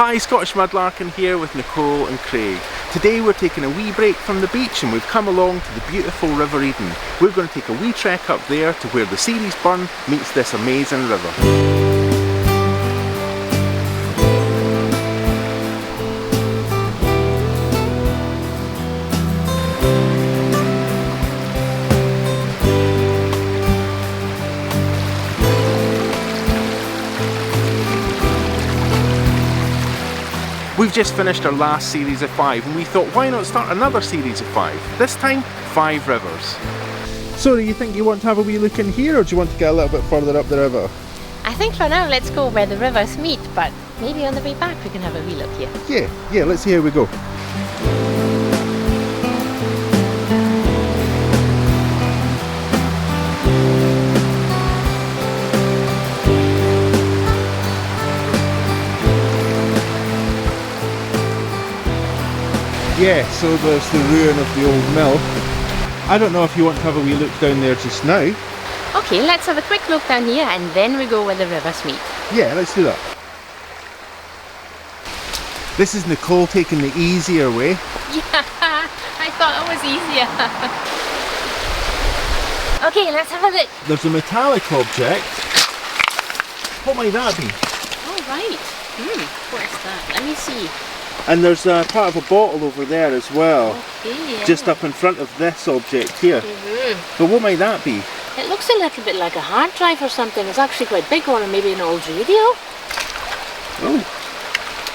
Hi, Scottish Mudlarking here with Nicole and Craig. Today we're taking a wee break from the beach and we've come along to the beautiful River Eden. We're going to take a wee trek up there to where the Ceres Burn meets this amazing river. We've just finished our last series of 5 and we thought, why not start another series of 5? This time, 5 rivers. So do you think you want to have a wee look in here, or do you want to get a little bit further up the river? I think for now let's go where the rivers meet, but maybe on the way back we can have a wee look here. Yeah, let's see how we go. Yeah, so there's the ruin of the old mill. I don't know if you want to have a wee look down there just now. Okay, let's have a quick look down here and then we go where the rivers meet. Yeah, let's do that. This is Nicole taking the easier way. Yeah, I thought it was easier. Okay, let's have a look. There's a metallic object. What might that be? Oh, right. What is that? Let me see. And there's a part of a bottle over there as well. Okay, yeah. Just up in front of this object here. But what might that be? It looks a little bit like a hard drive or something. It's actually quite big one, or maybe an old radio. Oh.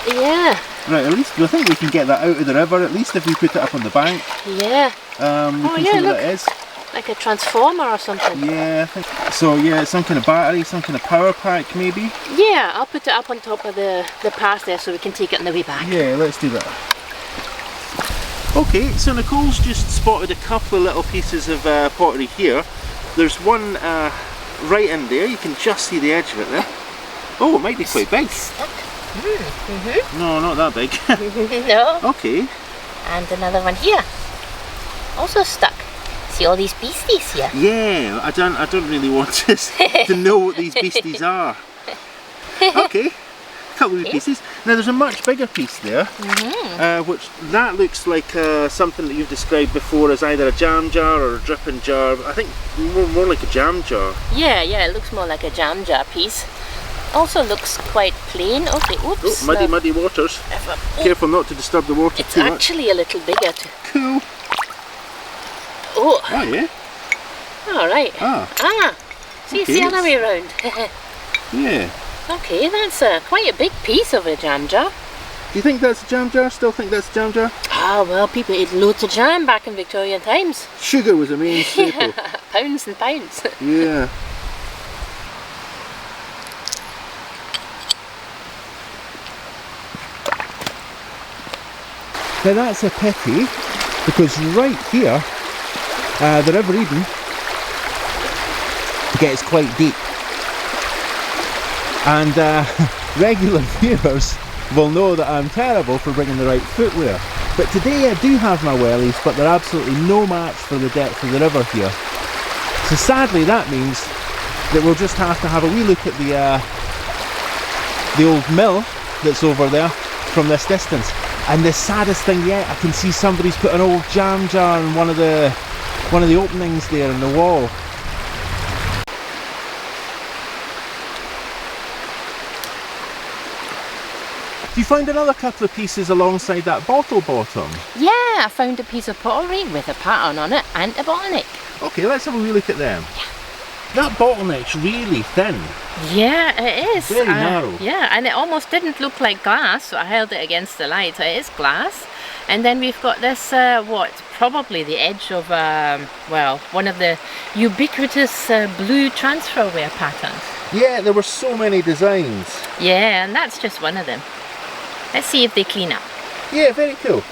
Yeah. Right, at least I think we can get that out of the river, at least if we put it up on the bank. Yeah. We can see what it is. Like a transformer or something. Yeah, I think so. Yeah, it's some kind of battery, some kind of power pack maybe. Yeah, I'll put it up on top of the path there so we can take it on the way back. Yeah, let's do that. Okay, so Nicole's just spotted a couple of little pieces of pottery here. There's one right in there, you can just see the edge of it there. Oh, it might be quite big. No, not that big. No. Okay. And another one here. Also stuck. See all these beasties here? Yeah, I don't really want to know what these beasties are. Okay, a couple of pieces. Now there's a much bigger piece there, which that looks like something that you've described before as either a jam jar or a dripping jar. I think more like a jam jar. Yeah, it looks more like a jam jar piece. Also looks quite plain. Okay, oops. Oh, muddy waters. Careful not to disturb the water too much. It's actually a little bigger too. Cool. Oh yeah. Alright. See, it's the other way around. Yeah. Okay, that's quite a big piece of a jam jar. Do you think that's a jam jar? Still think that's a jam jar? Ah, well, people ate loads of jam back in Victorian times. Sugar was a main staple. Pounds and pounds. Yeah. Now that's a pity, because right here, the River Eden gets quite deep, and regular viewers will know that I'm terrible for bringing the right footwear. But today I do have my wellies, but they're absolutely no match for the depth of the river here. So sadly that means that we'll just have to have a wee look at the old mill that's over there from this distance. And the saddest thing yet, I can see somebody's put an old jam jar in one of the openings there in the wall. Do you find another couple of pieces alongside that bottle bottom? Yeah, I found a piece of pottery with a pattern on it and a bottleneck. Okay, let's have a wee look at them. Yeah. That bottleneck's really thin. Yeah, it is. Very narrow. Yeah, and it almost didn't look like glass, so I held it against the light. So it is glass. And then we've got this, probably the edge of, well, one of the ubiquitous blue transfer wear patterns. Yeah, there were so many designs. Yeah, and that's just one of them. Let's see if they clean up. Yeah, very cool.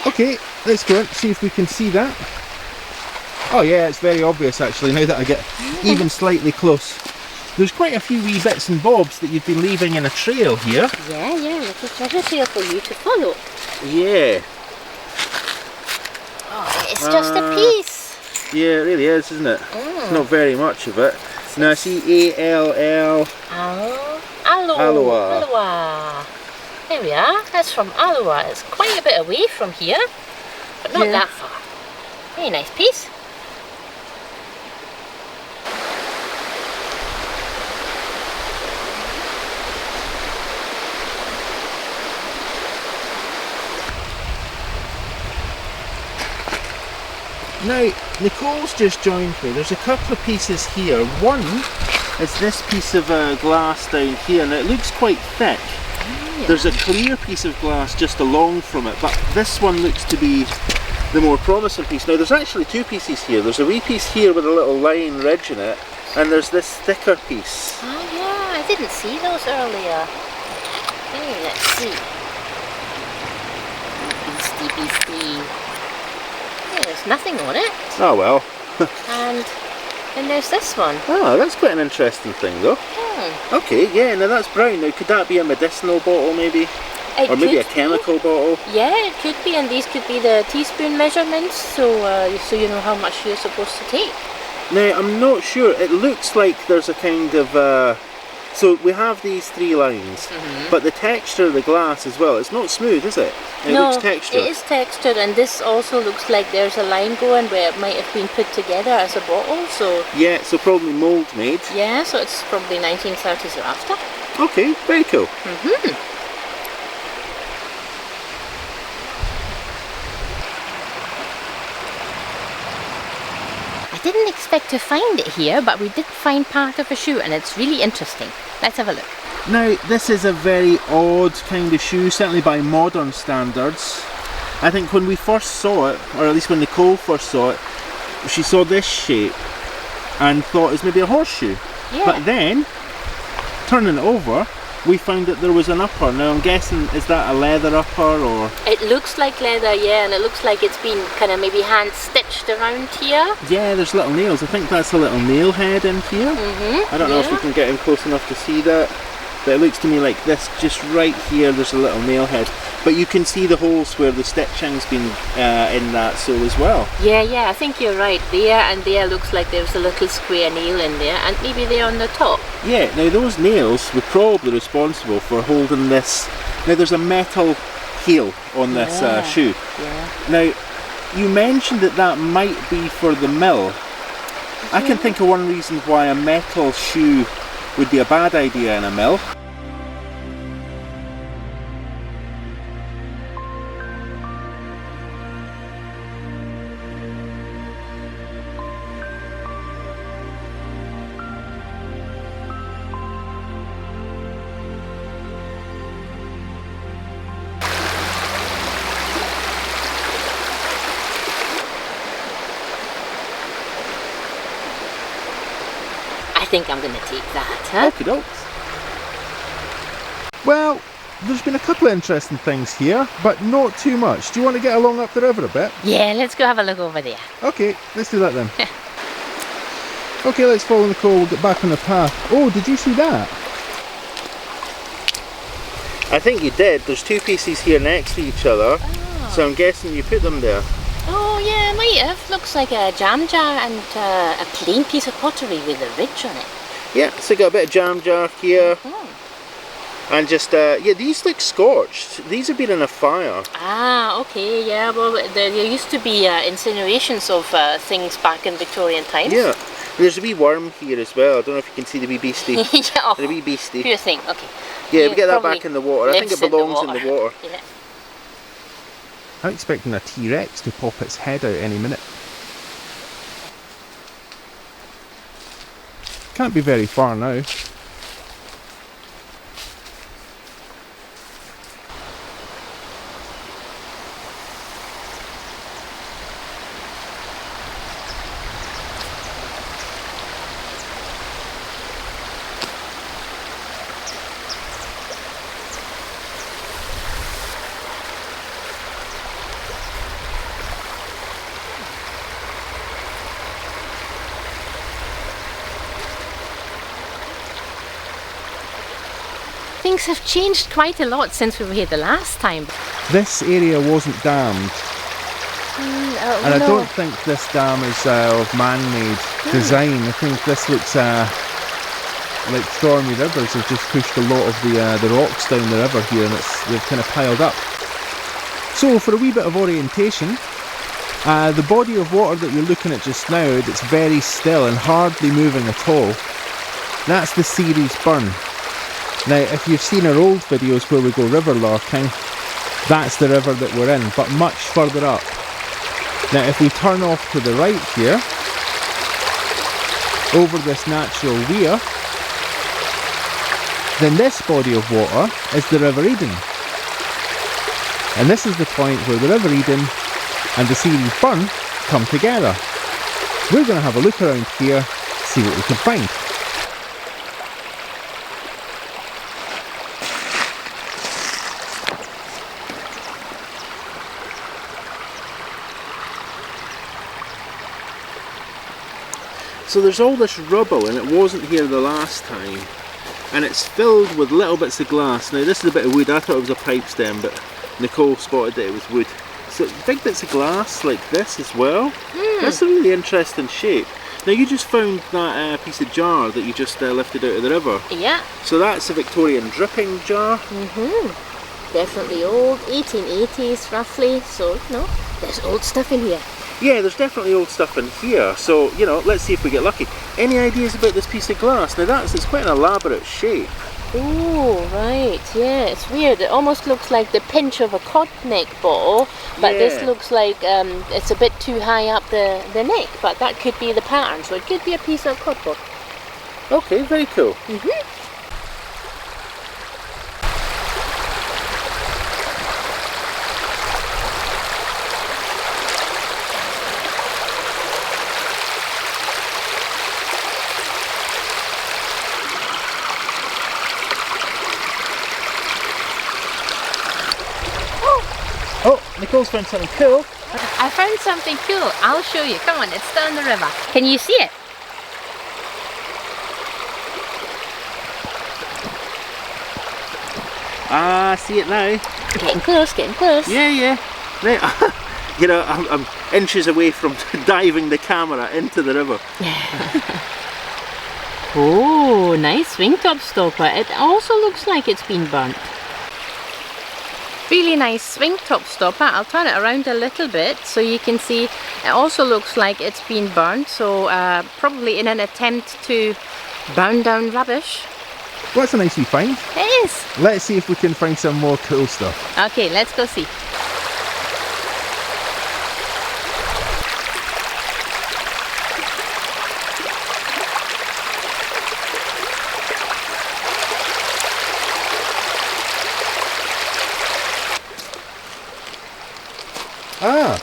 Okay, let's go and see if we can see that. Oh yeah, it's very obvious actually, now that I get even slightly close. There's quite a few wee bits and bobs that you've been leaving in a trail here. Yeah, little treasure trail for you to follow. Yeah. Oh, it's just a piece. Yeah, it really is, isn't it? It's not very much of it. Now I see A-L-L. Aloha. Aloha. There we are. That's from Aloha. It's quite a bit away from here, but not that far. Very nice piece. Now, Nicole's just joined me. There's a couple of pieces here. One is this piece of glass down here, and it looks quite thick. Yeah. There's a clear piece of glass just along from it, but this one looks to be the more promising piece. Now, there's actually two pieces here. There's a wee piece here with a little line ridge in it, and there's this thicker piece. Oh yeah, I didn't see those earlier. Hey, let's see. Beastie. Yeah, there's nothing on it. Oh well. And then there's this one. Oh, that's quite an interesting thing though. Okay, yeah, now that's brown. Now could that be a medicinal bottle maybe? Or maybe a chemical bottle? Yeah, it could be, and these could be the teaspoon measurements, so you know how much you're supposed to take. Now, I'm not sure. It looks like there's a kind of... so we have these three lines, but the texture of the glass as well, it's not smooth, is it? It looks textured. It is textured, and this also looks like there's a line going where it might have been put together as a bottle, so... Yeah, so probably mould made. Yeah, so it's probably 1930s or after. Okay, very cool. I didn't expect to find it here, but we did find part of a shoe, and it's really interesting. Let's have a look. Now, this is a very odd kind of shoe, certainly by modern standards. I think when we first saw it, or at least when Nicole first saw it, she saw this shape and thought it was maybe a horseshoe. Yeah. But then, turning it over, we found that there was an upper. Now I'm guessing, is that a leather upper or? It looks like leather, yeah, and it looks like it's been kind of maybe hand stitched around here. Yeah, there's little nails. I think that's a little nail head in here. I don't know if we can get in close enough to see that, but it looks to me like this, just right here, there's a little nail head. But you can see the holes where the stitching's been in that sole as well. Yeah, I think you're right. There and there looks like there's a little square nail in there, and maybe they're on the top. Yeah, now those nails were probably responsible for holding this. Now there's a metal heel on this shoe. Now, you mentioned that that might be for the mill. I can think of one reason why a metal shoe would be a bad idea in a mill. I think I'm going to take that, huh? Okie dokes. Well, there's been a couple of interesting things here, but not too much. Do you want to get along up the river a bit? Yeah, let's go have a look over there. Okay, let's do that then. Okay, let's follow Nicole, we'll get back on the path. Oh, did you see that? I think you did. There's two pieces here next to each other, so I'm guessing you put them there. Oh yeah, might have. Looks like a jam jar and a plain piece of pottery with a ridge on it. Yeah, so got a bit of jam jar here. And just, yeah, these look scorched. These have been in a fire. Ah, okay, yeah, well, there used to be incinerations of things back in Victorian times. Yeah, there's a wee worm here as well. I don't know if you can see the wee beastie. Yeah, The wee beastie. Poor thing, okay. Yeah, we get that back in the water. I think it belongs in the water. Yeah. I'm expecting a T-Rex to pop its head out any minute. Can't be very far now. Things have changed quite a lot since we were here the last time. This area wasn't dammed And I don't think this dam is of man-made design. I think this looks like stormy rivers have just pushed a lot of the rocks down the river here, and they've kind of piled up. So for a wee bit of orientation, the body of water that you're looking at just now, that's very still and hardly moving at all, that's the Ceres Burn. Now, if you've seen our old videos where we go river larking, that's the river that we're in, but much further up. Now, if we turn off to the right here, over this natural weir, then this body of water is the River Eden. And this is the point where the River Eden and the Ceres Burn come together. We're going to have a look around here, see what we can find. So there's all this rubble, and it wasn't here the last time, and it's filled with little bits of glass. Now this is a bit of wood. I thought it was a pipe stem, but Nicole spotted that it was wood. So big bits of glass like this as well. That's a really interesting shape. Now you just found that piece of jar that you just lifted out of the river. Yeah. So that's a Victorian dripping jar. Definitely old, 1880s roughly, so no, there's old stuff in here. Yeah, there's definitely old stuff in here, so, you know, let's see if we get lucky. Any ideas about this piece of glass? Now it's quite an elaborate shape. Oh, right, yeah, it's weird. It almost looks like the pinch of a cod neck bottle, but this looks like it's a bit too high up the neck, but that could be the pattern, so it could be a piece of cod bottle. Okay, very cool. Oh, Nicole's found something cool. I found something cool. I'll show you. Come on, it's down the river. Can you see it? Ah, see it now. Getting close, getting close. Yeah. Right. You know, I'm inches away from diving the camera into the river. Oh, nice swing top stopper. It also looks like it's been burnt. Really nice swing top stopper. I'll turn it around a little bit so you can see it also looks like it's been burnt, so probably in an attempt to burn down rubbish. Well, that's a nice wee find. It is. Let's see if we can find some more cool stuff. Okay, let's go see. Ah,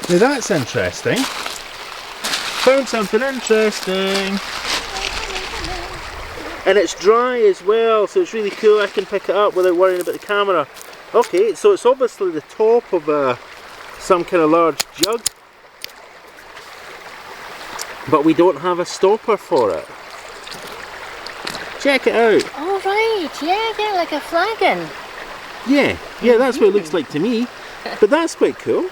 now that's interesting. Found something interesting. And it's dry as well, so it's really cool. I can pick it up without worrying about the camera. Okay, so it's obviously the top of some kind of large jug. But we don't have a stopper for it. Check it out. Oh right, yeah, like a flagon. Yeah, that's what it looks like to me. But that's quite cool.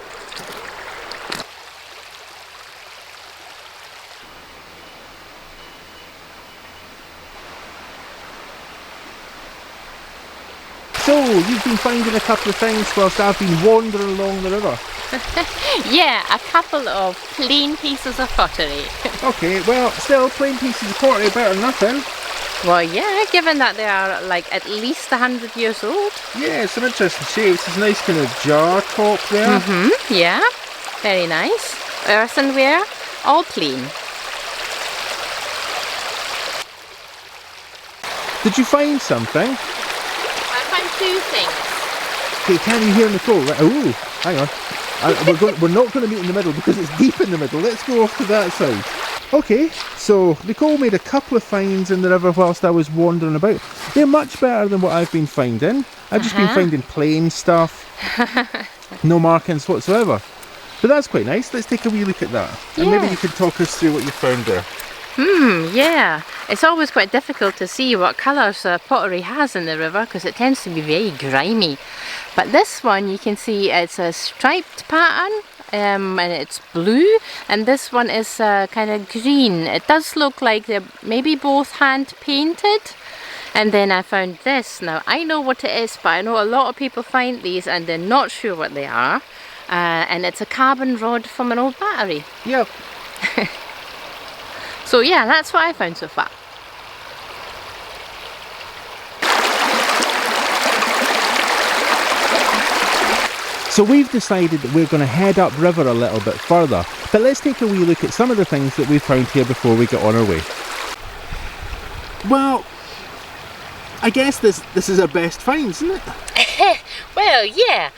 So, you've been finding a couple of things whilst I've been wandering along the river. Yeah, a couple of plain pieces of pottery. Okay, well, still, plain pieces of pottery, better than nothing. Well, yeah, given that they are like at least 100 years old. Yeah, some interesting shapes. There's a nice kind of jar top there. Yeah, very nice. Earthenware, all plain. Did you find something? I found two things. Okay, can you hear Nicole? Right. Oh, hang on. We're not going to meet in the middle because it's deep in the middle. Let's go off to that side. Okay, so Nicole made a couple of finds in the river whilst I was wandering about. They're much better than what I've been finding. I've just been finding plain stuff. No markings whatsoever. But that's quite nice. Let's take a wee look at that. And maybe you could talk us through what you found there. Yeah. It's always quite difficult to see what colours pottery has in the river because it tends to be very grimy. But this one you can see it's a striped pattern. and it's blue, and this one is kind of green. It does look like they're maybe both hand painted. And then I found this. Now I know what it is, but I know a lot of people find these and they're not sure what they are. And it's a carbon rod from an old battery. Yep. So yeah, that's what I found so far. So we've decided that we're going to head upriver a little bit further, but let's take a wee look at some of the things that we found here before we get on our way. Well, I guess this is our best find, isn't it? Well, yeah.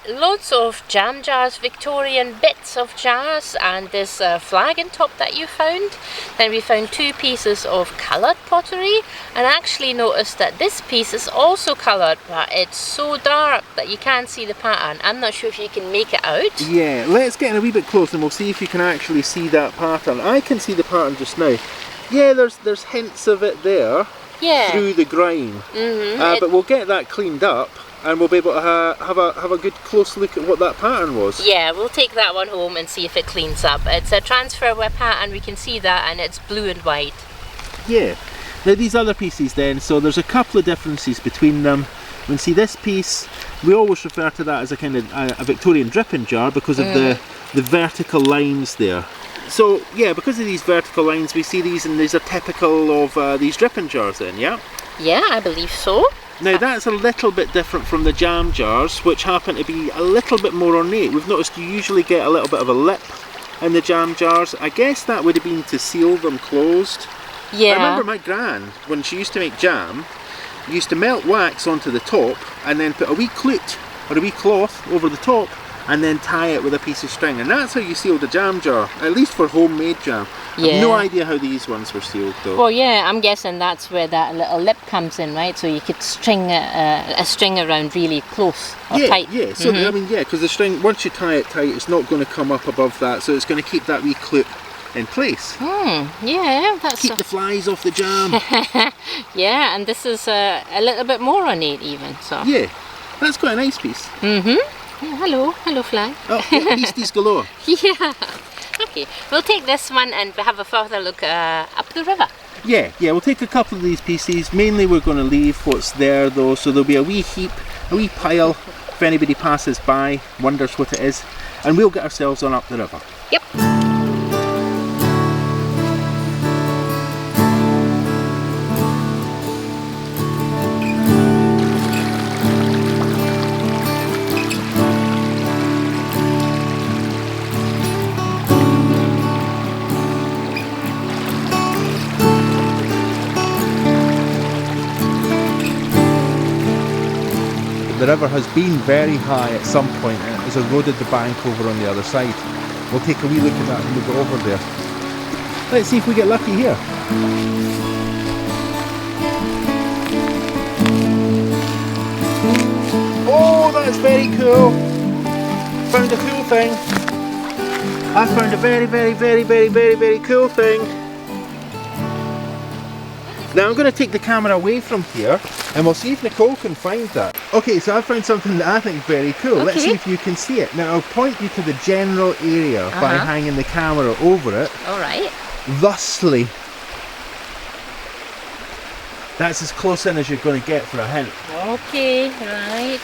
Lots of jam jars, Victorian bits of jars, and this flagon top that you found. Then we found 2 pieces of coloured pottery, and I actually noticed that this piece is also coloured, but it's so dark that you can't see the pattern. I'm not sure if you can make it out. Yeah, let's get in a wee bit closer and we'll see if you can actually see that pattern. I can see the pattern just now. Yeah, there's hints of it there. Yeah. Through the grime. But we'll get that cleaned up and we'll be able to have a good close look at what that pattern was. Yeah, we'll take that one home and see if it cleans up. It's a transfer web pattern, we can see that, and it's blue and white. Yeah. Now these other pieces then, so there's a couple of differences between them. We can see this piece, we always refer to that as a kind of a Victorian dripping jar because of the vertical lines there. So yeah, because of these vertical lines we see these, and these are typical of these dripping jars then, yeah? Yeah, I believe so. Now that's a little bit different from the jam jars, which happen to be a little bit more ornate. We've noticed you usually get a little bit of a lip in the jam jars. I guess that would have been to seal them closed. Yeah. I remember my gran, when she used to make jam, used to melt wax onto the top and then put a wee clout or a wee cloth over the top and then tie it with a piece of string, and that's how you sealed a jam jar, at least for homemade jam. Yeah. I've no idea how these ones were sealed though. Well, yeah, I'm guessing that's where that little lip comes in, right? So you could string a string around really close or tight. Yeah, so I mean, yeah, because the string, once you tie it tight, it's not going to come up above that, so it's going to keep that wee clout in place. Yeah, that's... Keep the flies off the jam. Yeah, and this is a little bit more ornate even, so... Yeah, that's quite a nice piece. Yeah, hello fly. Oh, yeah, beasties galore. Yeah. Okay, we'll take this one and have a further look up the river. Yeah, we'll take a couple of these pieces. Mainly we're going to leave what's there though, so there'll be a wee heap, a wee pile, if anybody passes by, wonders what it is, and we'll get ourselves on up the river. Yep. The river has been very high at some point and it has eroded the bank over on the other side. We'll take a wee look at that when we go over there. Let's see if we get lucky here. Oh, that's very cool. Found a cool thing. I found a very cool thing. Now I'm going to take the camera away from here and we'll see if Nicole can find that. Okay, so I found something that I think is very cool. Okay. Let's see if you can see it. Now I'll point you to the general area by hanging the camera over it. Alright. Thusly. That's as close in as you're going to get for a hint. Okay, right.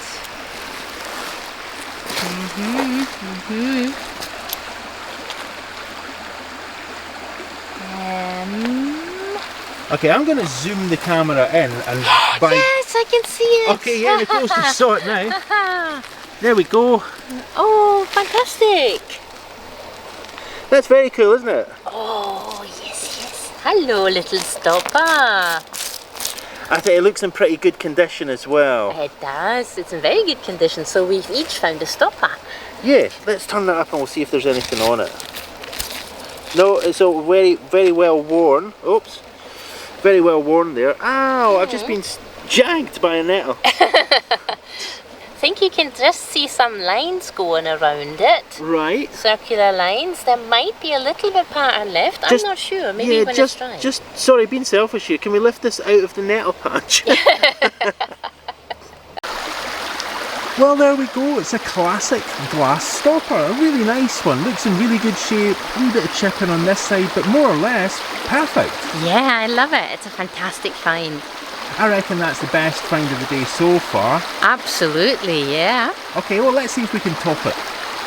Okay, I'm going to zoom the camera in and by... Yes, I can see it! Okay, yeah, Nicole's just saw it now. There we go. Oh, fantastic! That's very cool, isn't it? Oh, yes. Hello, little stopper. I think it looks in pretty good condition as well. It does. It's in very good condition, so we've each found a stopper. Yeah, let's turn that up and we'll see if there's anything on it. No, it's all very well worn. Oops. Very well worn there. Ow, I've just been jagged by a nettle. I think you can just see some lines going around it. Right. Circular lines. There might be a little bit pattern left. I'm not sure. Maybe when it's dry. Sorry, being selfish here. Can we lift this out of the nettle patch? Well, there we go. It's a classic glass stopper. A really nice one. Looks in really good shape. A wee bit of chipping on this side, but more or less perfect. Yeah, I love it. It's a fantastic find. I reckon that's the best find of the day so far. Absolutely, yeah. Okay, well, let's see if we can top it.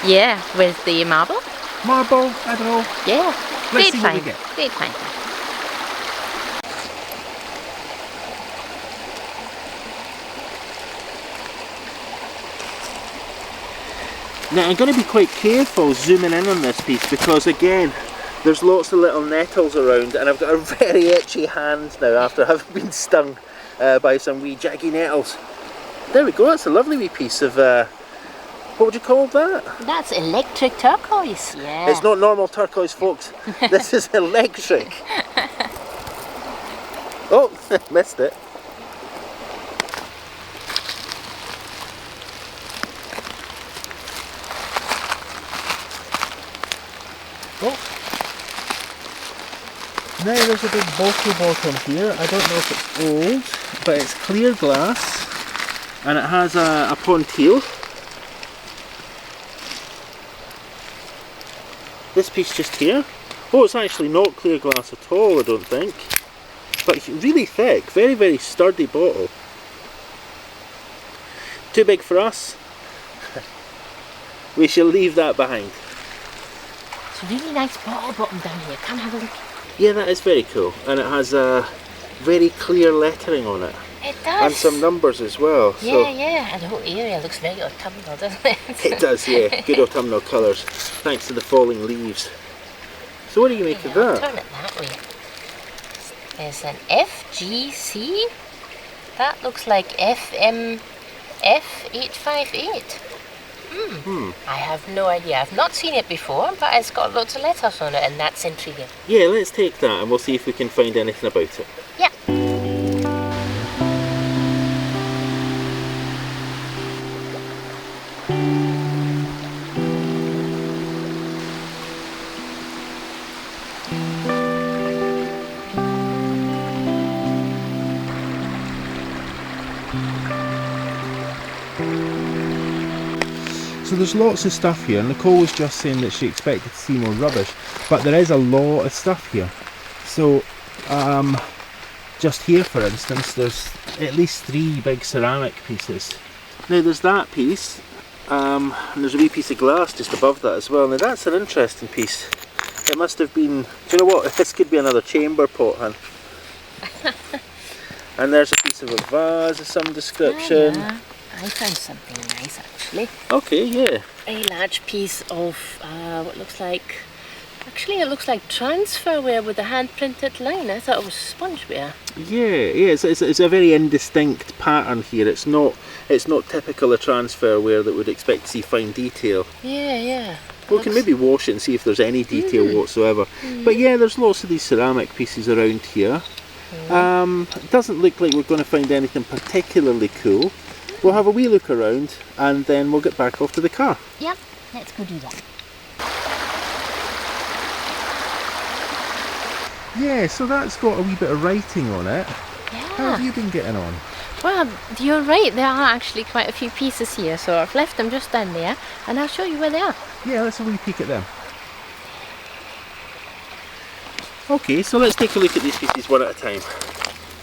Yeah, with the marble. Marble, I don't know. Yeah, Let's great see what we find. get. Great find. Now, I'm going to be quite careful zooming in on this piece because, again, there's lots of little nettles around and I've got a very itchy hand now after having been stung by some wee jaggy nettles. There we go, that's a lovely wee piece of, what would you call that? That's electric turquoise. Yeah. It's not normal turquoise, folks. This is electric. Oh, missed it. Oh. Now there's a big bottle bottom here. I don't know if it's old, but it's clear glass and it has a pontile. This piece just here. Oh, it's actually not clear glass at all, I don't think. But really thick, very, very sturdy bottle. Too big for us. We shall leave that behind. It's a really nice bottle bottom down here. Come have a look. Yeah, that is very cool. And it has very clear lettering on it. It does. And some numbers as well. Yeah, so yeah. And the whole area looks very autumnal, doesn't it? it does, yeah. Good autumnal colours, thanks to the falling leaves. So what do you make of I'll that? turn it that way. There's an FGC. That looks like FMF 858. I have no idea. I've not seen it before, but it's got lots of letters on it, and that's intriguing. Yeah, let's take that and we'll see if we can find anything about it. Yeah. So there's lots of stuff here. Nicole was just saying that she expected to see more rubbish, but there is a lot of stuff here. So just here for instance, there's at least 3 big ceramic pieces. Now there's that piece, and there's a wee piece of glass just above that as well. Now that's an interesting piece. It must have been, do you know what, this could be another chamber pot, hun. And there's a piece of a vase of some description. Yeah. I found something nice actually. Okay, yeah. A large piece of what looks like, actually it looks like transferware with a hand printed line. I thought it was spongeware. Yeah, it's a very indistinct pattern here. It's not typical of transferware that would expect to see fine detail. Yeah. We can maybe wash it and see if there's any detail whatsoever. But yeah, there's lots of these ceramic pieces around here. It doesn't look like we're going to find anything particularly cool. We'll have a wee look around and then we'll get back off to the car. Yep, let's go do that. Yeah, so that's got a wee bit of writing on it. Yeah. How have you been getting on? Well, you're right, there are actually quite a few pieces here, so I've left them just down there and I'll show you where they are. Yeah, let's have a wee peek at them. Okay, so let's take a look at these pieces one at a time.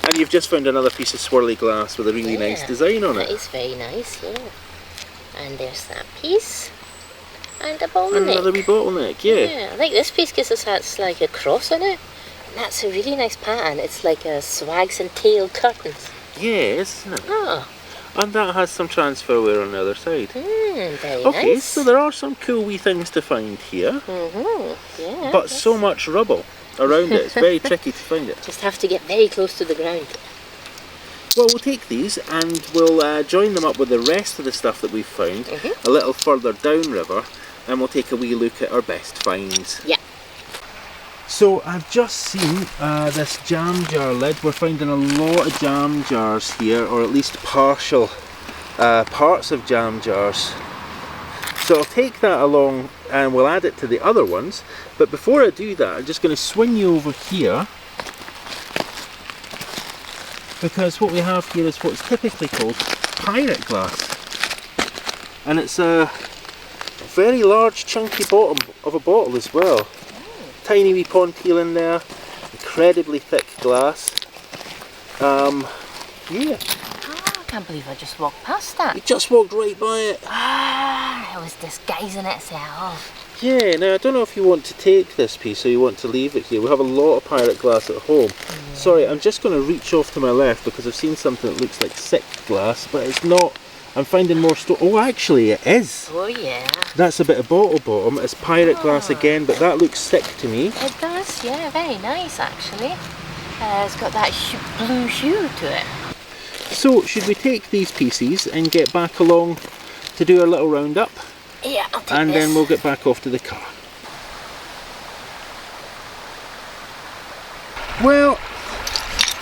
And you've just found another piece of swirly glass with a really nice design on it. That is very nice, yeah. And there's that piece. And a bottleneck. And another wee bottleneck, yeah. Yeah, I like this piece because it has like a cross on it. And that's a really nice pattern. It's like a swags and tail curtains. Yeah, isn't it? Oh. And that has some transferware on the other side. Very Okay, nice. so there are some cool wee things to find here. Yeah. But so much rubble around it, it's very tricky to find it. Just have to get very close to the ground. Well, we'll take these and we'll join them up with the rest of the stuff that we've found a little further downriver, and we'll take a wee look at our best finds. Yeah. So I've just seen this jam jar lid. We're finding a lot of jam jars here, or at least partial parts of jam jars. So I'll take that along and we'll add it to the other ones. But before I do that, I'm just going to swing you over here, because what we have here is what's typically called pirate glass. And it's a very large chunky bottom of a bottle as well. Tiny wee pond peel in there, incredibly thick glass. Yeah. I can't believe I just walked past that. You just walked right by it. Ah, it was disguising itself. Yeah, now I don't know if you want to take this piece or you want to leave it here. We have a lot of pirate glass at home. Sorry, I'm just going to reach off to my left because I've seen something that looks like sick glass, but it's not. I'm finding more Oh, actually it is. Oh yeah. That's a bit of bottle bottom. It's pirate glass again, but that looks sick to me. It does, yeah, very nice actually. It's got that blue hue to it. So, should we take these pieces and get back along to do our little roundup? Yeah, I'll take And this. then we'll get back off to the car. Well,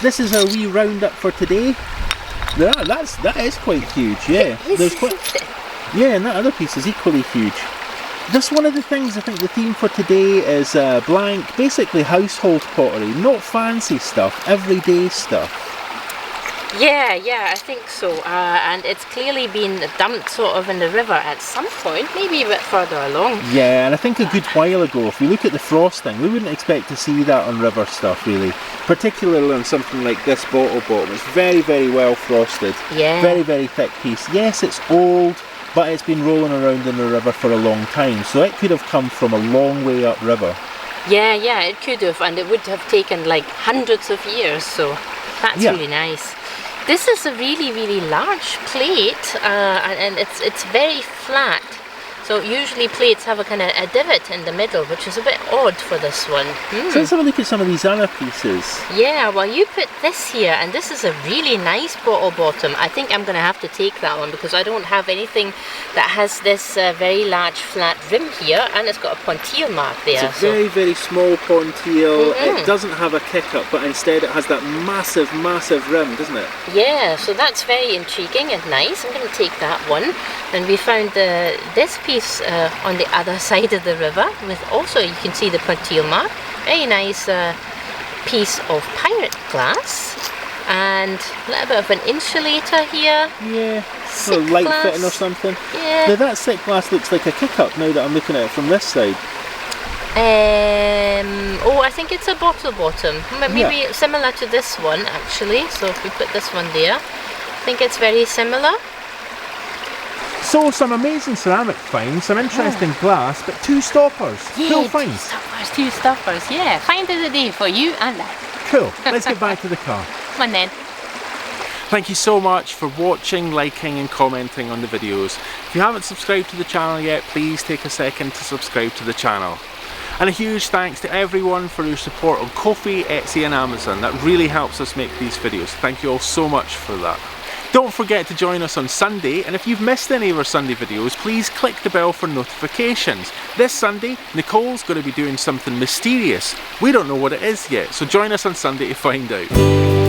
this is our wee roundup for today. That is quite huge, yeah. There's quite, yeah, and that other piece is equally huge. That's one of the things. I think the theme for today is blank, basically household pottery, not fancy stuff, everyday stuff. Yeah, I think so. And it's clearly been dumped sort of in the river at some point, maybe a bit further along. Yeah, and I think a good while ago, if we look at the frosting, we wouldn't expect to see that on river stuff really. Particularly on something like this bottle bottom. It's very, very well frosted. Yeah. Very, very thick piece. Yes, it's old, but it's been rolling around in the river for a long time, so it could have come from a long way upriver. Yeah, it could have, and it would have taken like hundreds of years, so that's really nice. This is a really, really large plate, and it's very flat. So usually plates have a kind of a divot in the middle, which is a bit odd for this one. So let's have a look at some of these other pieces. Yeah, well you put this here, and this is a really nice bottle bottom. I think I'm going to have to take that one because I don't have anything that has this very large flat rim here, and it's got a pontile mark there. It's a very, very small pontile. It doesn't have a kick up, but instead it has that massive, massive rim, doesn't it? Yeah, so that's very intriguing and nice. I'm going to take that one. And we found this piece on the other side of the river with also, you can see the pontile mark. Very nice piece of pirate glass, and a little bit of an insulator here. Yeah, a light fitting or something. Yeah. Now that thick glass looks like a kick up now that I'm looking at it from this side. Oh, I think it's a bottle bottom. Maybe similar to this one actually. So if we put this one there, I think it's very similar. So some amazing ceramic finds, some interesting glass, but two stoppers. Yeah, cool finds. Two stoppers, yeah. Find of the day for you and that. Cool, let's get back to the car. Come on then. Thank you so much for watching, liking and commenting on the videos. If you haven't subscribed to the channel yet, please take a second to subscribe to the channel. And a huge thanks to everyone for your support on Ko-fi, Etsy and Amazon. That really helps us make these videos. Thank you all so much for that. Don't forget to join us on Sunday, and if you've missed any of our Sunday videos, please click the bell for notifications. This Sunday, Nicole's going to be doing something mysterious. We don't know what it is yet, so join us on Sunday to find out.